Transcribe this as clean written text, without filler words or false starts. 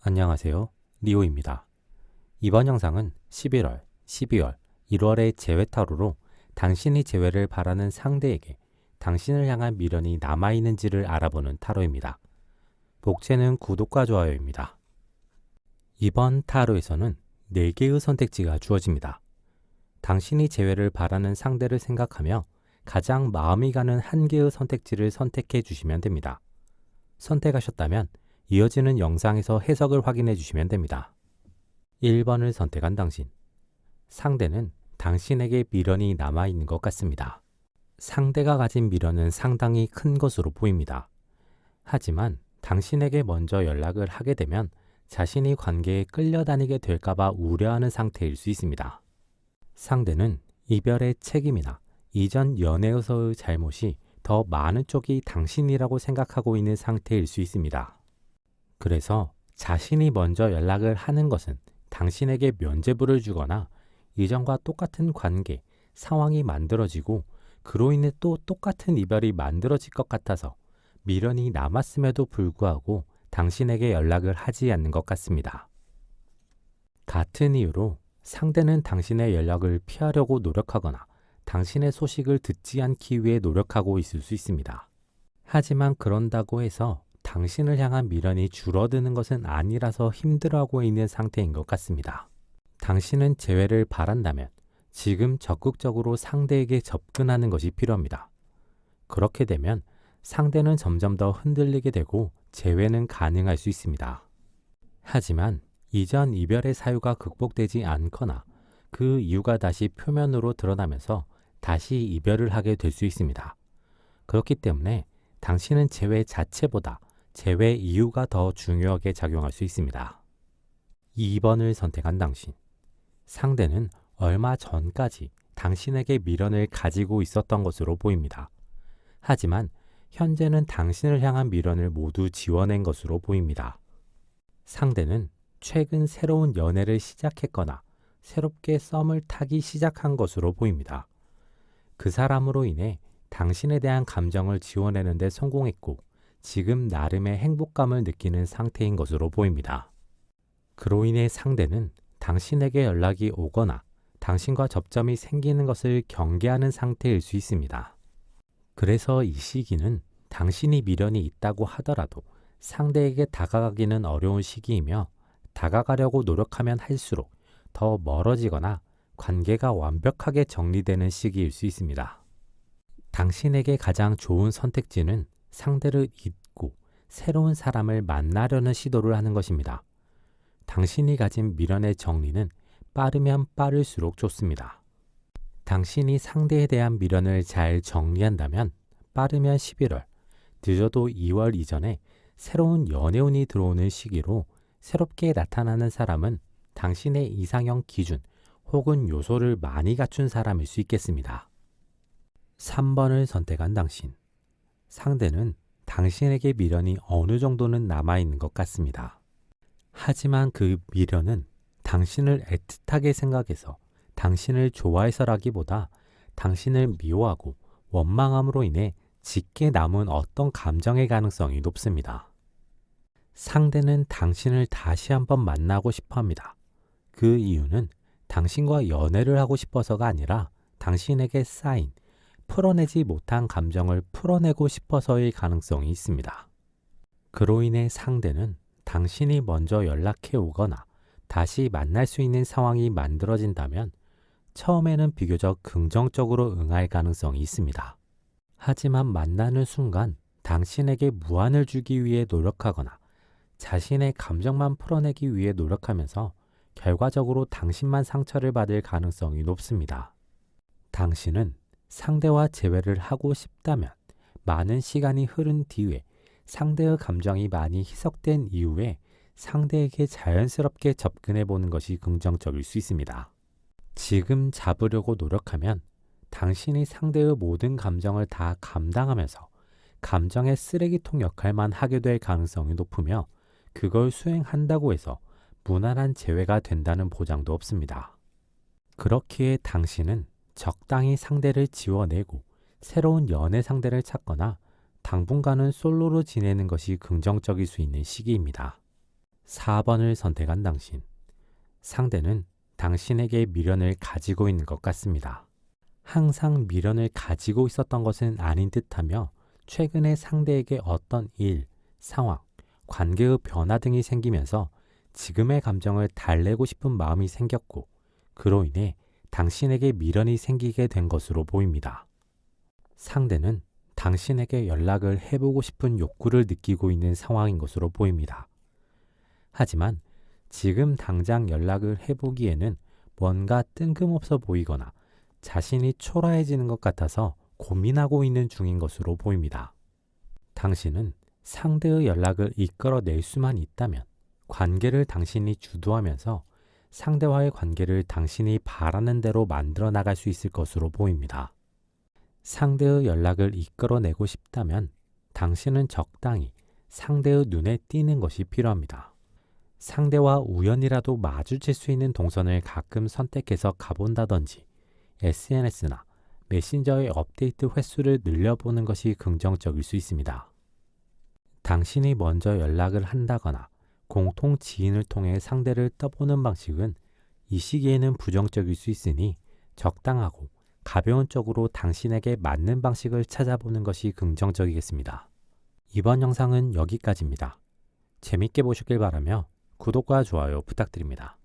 안녕하세요. 리오입니다. 이번 영상은 11월, 12월, 1월의 재회 타로로 당신이 재회를 바라는 상대에게 당신을 향한 미련이 남아있는지를 알아보는 타로입니다. 복채는 구독과 좋아요입니다. 이번 타로에서는 4개의 선택지가 주어집니다. 당신이 재회를 바라는 상대를 생각하며 가장 마음이 가는 한 개의 선택지를 선택해 주시면 됩니다. 선택하셨다면 이어지는 영상에서 해석을 확인해 주시면 됩니다. 1번을 선택한 당신. 상대는 당신에게 미련이 남아있는 것 같습니다. 상대가 가진 미련은 상당히 큰 것으로 보입니다. 하지만 당신에게 먼저 연락을 하게 되면 자신이 관계에 끌려다니게 될까봐 우려하는 상태일 수 있습니다. 상대는 이별의 책임이나 이전 연애에서의 잘못이 더 많은 쪽이 당신이라고 생각하고 있는 상태일 수 있습니다. 그래서 자신이 먼저 연락을 하는 것은 당신에게 면죄부를 주거나 이전과 똑같은 관계, 상황이 만들어지고 그로 인해 또 똑같은 이별이 만들어질 것 같아서 미련이 남았음에도 불구하고 당신에게 연락을 하지 않는 것 같습니다. 같은 이유로 상대는 당신의 연락을 피하려고 노력하거나 당신의 소식을 듣지 않기 위해 노력하고 있을 수 있습니다. 하지만 그런다고 해서 당신을 향한 미련이 줄어드는 것은 아니라서 힘들어하고 있는 상태인 것 같습니다. 당신은 재회를 바란다면 지금 적극적으로 상대에게 접근하는 것이 필요합니다. 그렇게 되면 상대는 점점 더 흔들리게 되고 재회는 가능할 수 있습니다. 하지만 이전 이별의 사유가 극복되지 않거나 그 이유가 다시 표면으로 드러나면서 다시 이별을 하게 될 수 있습니다. 그렇기 때문에 당신은 재회 자체보다 재회 이유가 더 중요하게 작용할 수 있습니다. 2번을 선택한 당신. 상대는 얼마 전까지 당신에게 미련을 가지고 있었던 것으로 보입니다. 하지만 현재는 당신을 향한 미련을 모두 지워낸 것으로 보입니다. 상대는 최근 새로운 연애를 시작했거나 새롭게 썸을 타기 시작한 것으로 보입니다. 그 사람으로 인해 당신에 대한 감정을 지워내는 데 성공했고 지금 나름의 행복감을 느끼는 상태인 것으로 보입니다. 그로 인해 상대는 당신에게 연락이 오거나 당신과 접점이 생기는 것을 경계하는 상태일 수 있습니다. 그래서 이 시기는 당신이 미련이 있다고 하더라도 상대에게 다가가기는 어려운 시기이며 다가가려고 노력하면 할수록 더 멀어지거나 관계가 완벽하게 정리되는 시기일 수 있습니다. 당신에게 가장 좋은 선택지는 상대를 잊고 새로운 사람을 만나려는 시도를 하는 것입니다. 당신이 가진 미련의 정리는 빠르면 빠를수록 좋습니다. 당신이 상대에 대한 미련을 잘 정리한다면 빠르면 11월, 늦어도 2월 이전에 새로운 연애운이 들어오는 시기로 새롭게 나타나는 사람은 당신의 이상형 기준 혹은 요소를 많이 갖춘 사람일 수 있겠습니다. 3번을 선택한 당신. 상대는 당신에게 미련이 어느 정도는 남아있는 것 같습니다. 하지만 그 미련은 당신을 애틋하게 생각해서 당신을 좋아해서라기보다 당신을 미워하고 원망함으로 인해 짙게 남은 어떤 감정의 가능성이 높습니다. 상대는 당신을 다시 한번 만나고 싶어 합니다. 그 이유는 당신과 연애를 하고 싶어서가 아니라 당신에게 쌓인 풀어내지 못한 감정을 풀어내고 싶어서의 가능성이 있습니다. 그로 인해 상대는 당신이 먼저 연락해 오거나 다시 만날 수 있는 상황이 만들어진다면 처음에는 비교적 긍정적으로 응할 가능성이 있습니다. 하지만 만나는 순간 당신에게 무안을 주기 위해 노력하거나 자신의 감정만 풀어내기 위해 노력하면서 결과적으로 당신만 상처를 받을 가능성이 높습니다. 당신은 상대와 재회를 하고 싶다면 많은 시간이 흐른 뒤에 상대의 감정이 많이 희석된 이후에 상대에게 자연스럽게 접근해 보는 것이 긍정적일 수 있습니다. 지금 잡으려고 노력하면 당신이 상대의 모든 감정을 다 감당하면서 감정의 쓰레기통 역할만 하게 될 가능성이 높으며 그걸 수행한다고 해서 무난한 재회가 된다는 보장도 없습니다. 그렇기에 당신은 적당히 상대를 지워내고 새로운 연애 상대를 찾거나 당분간은 솔로로 지내는 것이 긍정적일 수 있는 시기입니다. 4번을 선택한 당신. 상대는 당신에게 미련을 가지고 있는 것 같습니다. 항상 미련을 가지고 있었던 것은 아닌 듯하며 최근에 상대에게 어떤 일, 상황, 관계의 변화 등이 생기면서 지금의 감정을 달래고 싶은 마음이 생겼고 그로 인해 당신에게 미련이 생기게 된 것으로 보입니다. 상대는 당신에게 연락을 해보고 싶은 욕구를 느끼고 있는 상황인 것으로 보입니다. 하지만 지금 당장 연락을 해보기에는 뭔가 뜬금없어 보이거나 자신이 초라해지는 것 같아서 고민하고 있는 중인 것으로 보입니다. 당신은 상대의 연락을 이끌어낼 수만 있다면 관계를 당신이 주도하면서 상대와의 관계를 당신이 바라는 대로 만들어 나갈 수 있을 것으로 보입니다. 상대의 연락을 이끌어내고 싶다면 당신은 적당히 상대의 눈에 띄는 것이 필요합니다. 상대와 우연이라도 마주칠 수 있는 동선을 가끔 선택해서 가본다든지 SNS나 메신저의 업데이트 횟수를 늘려보는 것이 긍정적일 수 있습니다. 당신이 먼저 연락을 한다거나 공통 지인을 통해 상대를 떠보는 방식은 이 시기에는 부정적일 수 있으니 적당하고 가벼운 쪽으로 당신에게 맞는 방식을 찾아보는 것이 긍정적이겠습니다. 이번 영상은 여기까지입니다. 재밌게 보셨길 바라며 구독과 좋아요 부탁드립니다.